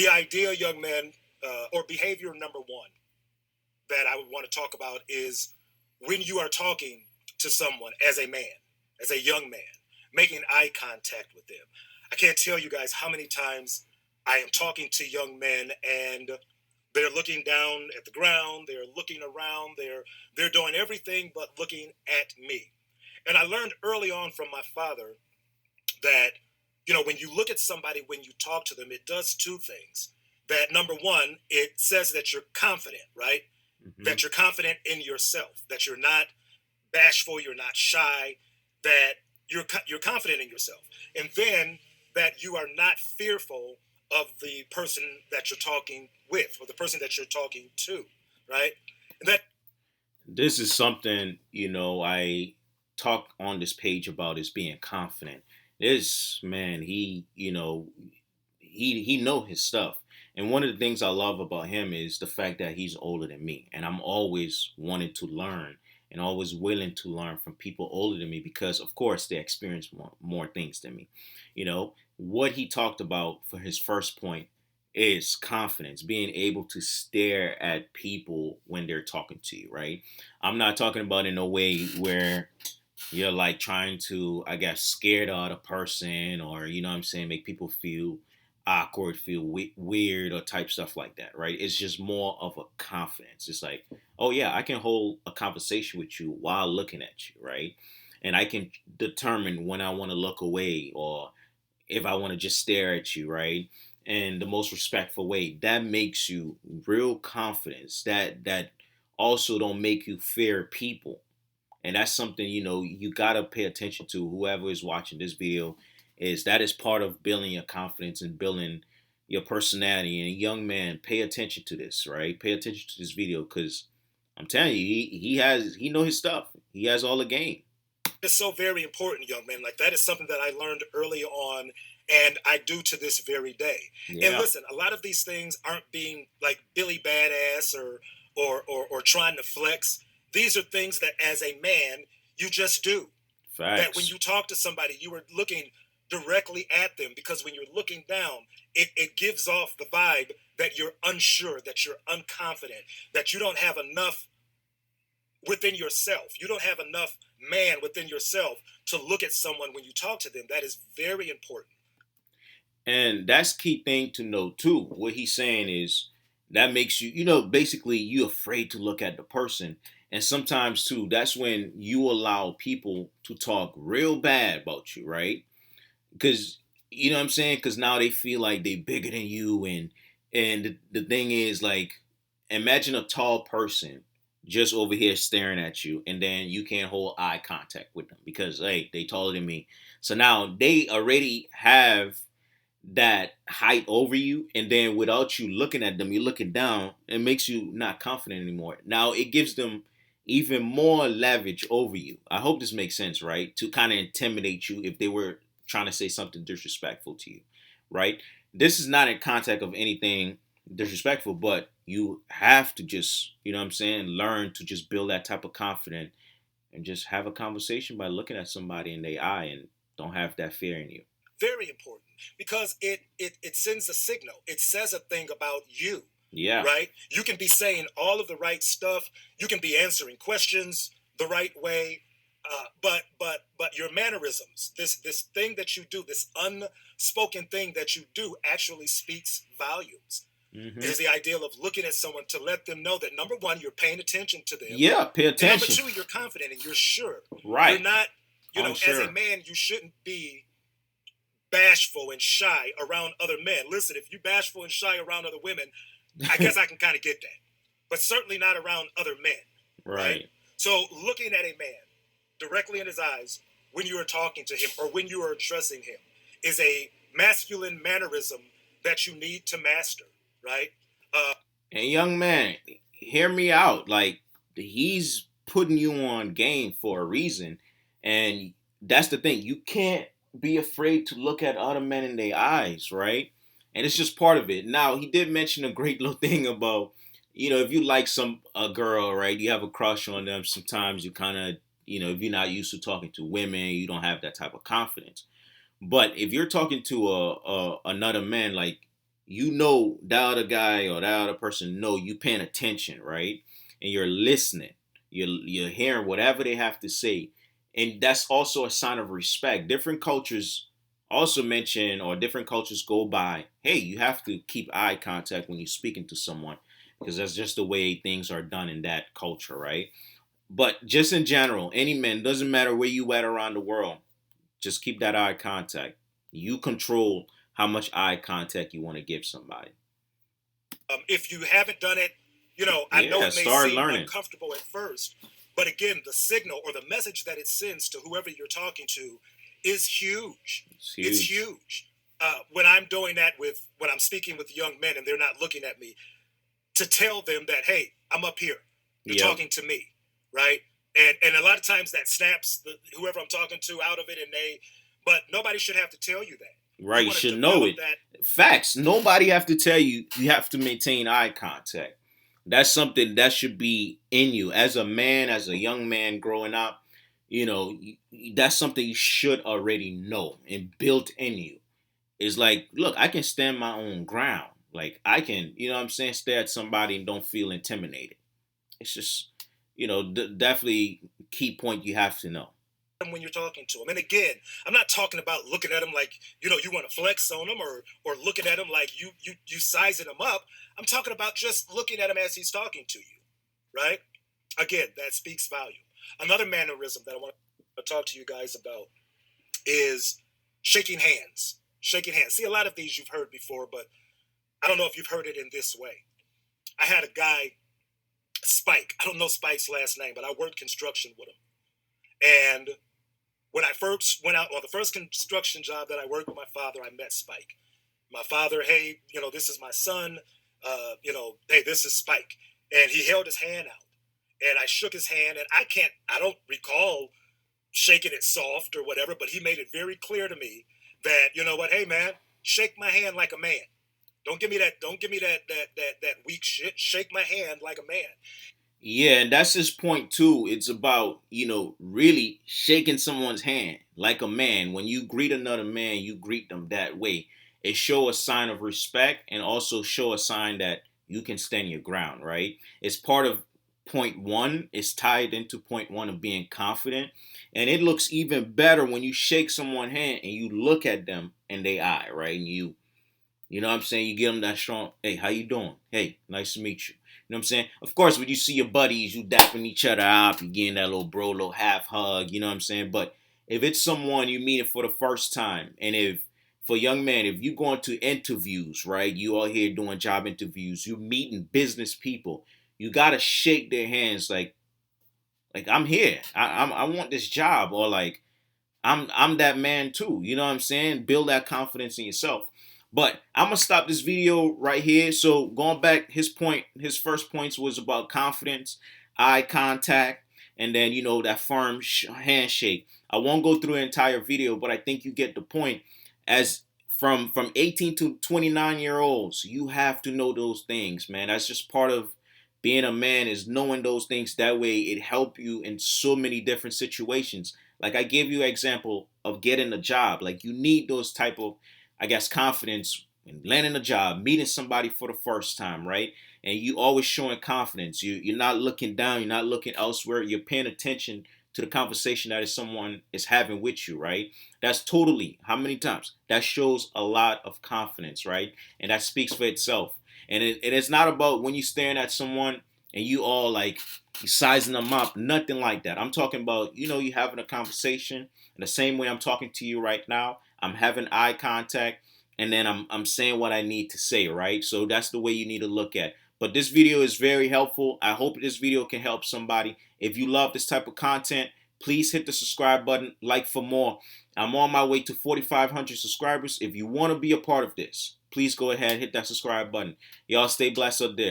The idea, young man, or behavior number one that I would want to talk about is when you are talking to someone as a man, as a young man, making eye contact with them. I can't tell you guys how many times I am talking to young men and they're looking down at the ground, they're looking around, they're doing everything but looking at me. And I learned early on from my father that when you look at somebody, when you talk to them, it does two things. That number one, it says that you're confident, right? Hmm. That you're confident in yourself, that you're not bashful, you're not shy, that you're confident in yourself, and then that you are not fearful of the person that you're talking with or the person that you're talking to, right? And that This is something, I talk on this page about is being confident. This man, he know his stuff. And one of the things I love about him is the fact that he's older than me, and I'm always wanting to learn and always willing to learn from people older than me because, of course, they experience more things than me. What he talked about for his first point is confidence, being able to stare at people when they're talking to you, right? I'm not talking about in a way where you're like trying to, I guess, scare the other person or, what I'm saying, make people feel awkward, feel weird or type stuff like that, right? It's just more of a confidence. It's like, oh yeah, I can hold a conversation with you while looking at you, right? And I can determine when I want to look away or if I want to just stare at you, right? In the most respectful way. That makes you real confidence. That also don't make you fear people. And that's something, you gotta pay attention to. Whoever is watching this video is that is part of building your confidence and building your personality. And young man, pay attention to this, right? Pay attention to this video because I'm telling you, he know his stuff. He has all the game. is so very important, young man. Like that is something that I learned early on and I do to this very day. And Yeah. listen, a lot of these things aren't being like Billy Badass or trying to flex. These are things that as a man you just do. That when Facts. you talk to somebody, you are looking directly at them because when you're looking down, it gives off the vibe that you're unsure, that you're unconfident, that you don't have enough within yourself. You don't have enough man within yourself to look at someone when you talk to them. That is very important. And that's key thing to know too. What he's saying is that makes you, basically you afraid to look at the person. And sometimes too, that's when you allow people to talk real bad about you, right? Because you know what I'm saying? Because now they feel like they bigger than you, and the thing is like, imagine a tall person just over here staring at you, and then you can't hold eye contact with them because hey, they taller than me. So now they already have that height over you, and then without you looking at them, you're looking down. It makes you not confident anymore. Now it gives them even more leverage over you. I hope this makes sense, right? To kind of intimidate you if they were trying to say something disrespectful to you, right? This is not in contact of anything disrespectful, but you have to just, what I'm saying, learn to just build that type of confidence and just have a conversation by looking at somebody in their eye and don't have that fear in you. Very important because it sends a signal. It says a thing about you, Yeah. right? You can be saying all of the right stuff. You can be answering questions the right way. But your mannerisms, this thing that you do, this unspoken thing that you do, actually speaks volumes. It Hmm. is the ideal of looking at someone to let them know that number one, you're paying attention to them, Yeah, pay and number attention. two, you're confident and you're sure. You're Right. not, as a Unsure. man, you shouldn't be bashful and shy around other men. Listen, if you bashful and shy around other women, I guess I can kind of get that, but certainly not around other men, right? Right. So looking at a man directly in his eyes when you are talking to him or when you are addressing him is a masculine mannerism that you need to master, right? Uh, And young man, hear me out. Like he's putting you on game for a reason. And that's the thing. You can't be afraid to look at other men in their eyes, right? And it's just part of it. Now, he did mention a great little thing about, if you like a girl, right? You have a crush on them. Sometimes you kind of, if you're not used to talking to women, you don't have that type of confidence. But if you're talking to a another man, like you know that other guy or that other person know you paying attention, right? And you're listening. You're hearing whatever they have to say. And that's also a sign of respect. Different cultures also mention, or different cultures go by, hey, you have to keep eye contact when you're speaking to someone, because that's just the way things are done in that culture, right? But just in general, any man, doesn't matter where you at around the world, just keep that eye contact. You control how much eye contact you want to give somebody. If you haven't done it, I know Yeah, it may start seem learning. uncomfortable at first, but again, the signal or the message that it sends to whoever you're talking to is huge. It's It's huge. huge. When I'm doing that when I'm speaking with young men and they're not looking at me, to tell them that, hey, I'm up here. You're Yep. talking to me, right? And a lot of times that snaps whoever I'm talking to out of it, but nobody should have to tell you that. Right. You You want to should know develop it. that. Facts. Nobody have to tell you you have to maintain eye contact. That's something that should be in you as a man, as a young man growing up. That's something you should already know and built in you. Is like, look, I can stand my own ground. Like I can, you know what I'm saying, stare at somebody and don't feel intimidated. It's just, definitely key point you have to know. When you're talking to them. And again, I'm not talking about looking at them like you want to flex on them, or looking at him like you sizing him up. I'm talking about just looking at him as he's talking to you, right? Again, that speaks volume. Another mannerism that I want to talk to you guys about is shaking hands. Shaking hands. See, a lot of these you've heard before, but I don't know if you've heard it in this way. I had a guy, Spike. I don't know Spike's last name, but I worked construction with him. And when I first went out on the first construction job that I worked with my father, I met Spike. My father, hey, this is my son. Hey, this is Spike. And he held his hand out. And I shook his hand, and I don't recall shaking it soft or whatever, but he made it very clear to me that, you know what, hey man, shake my hand like a man. Don't give me that weak shit. Shake my hand like a man. Yeah, and that's his point too. It's about, really shaking someone's hand like a man. When you greet another man, you greet them that way. It show a sign of respect and also show a sign that you can stand your ground, right? It's part of point one. It's tied into point one of being confident. And it looks even better when you shake someone's hand and you look at them in their eye, right? And you know what I'm saying? You give them that strong, hey, how you doing? Hey, nice to meet you. You know what I'm saying? Of course, when you see your buddies, you dapping each other up, you getting that little bro, little half hug, you know what I'm saying? But if it's someone you meet it for the first time, and if, for young men, if you going to interviews, right? You all here doing job interviews, you meeting business people, you gotta shake their hands like I'm here. I want this job, or like I'm that man too. You know what I'm saying? Build that confidence in yourself. But I'm gonna stop this video right here. So going back, his first points was about confidence, eye contact, and then that firm handshake. I won't go through the entire video, but I think you get the point. As from 18 to 29 year olds, you have to know those things, man. That's just part of being a man, is knowing those things. That way it help you in so many different situations. Like I gave you an example of getting a job. Like you need those type of, I guess, confidence in landing a job, meeting somebody for the first time, right? And you always showing confidence. You're not looking down. You're not looking elsewhere. You're paying attention to the conversation that is someone is having with you, right? That's totally, how many times? That shows a lot of confidence, right? And that speaks for itself. And it's not about when you're staring at someone and you all like you sizing them up, nothing like that. I'm talking about, you having a conversation in the same way I'm talking to you right now. I'm having eye contact, and then I'm saying what I need to say, right? So that's the way you need to look at. But this video is very helpful. I hope this video can help somebody. If you love this type of content, please hit the subscribe button, like for more. I'm on my way to 4,500 subscribers. If you want to be a part of this, please go ahead, hit that subscribe button. Y'all stay blessed up there.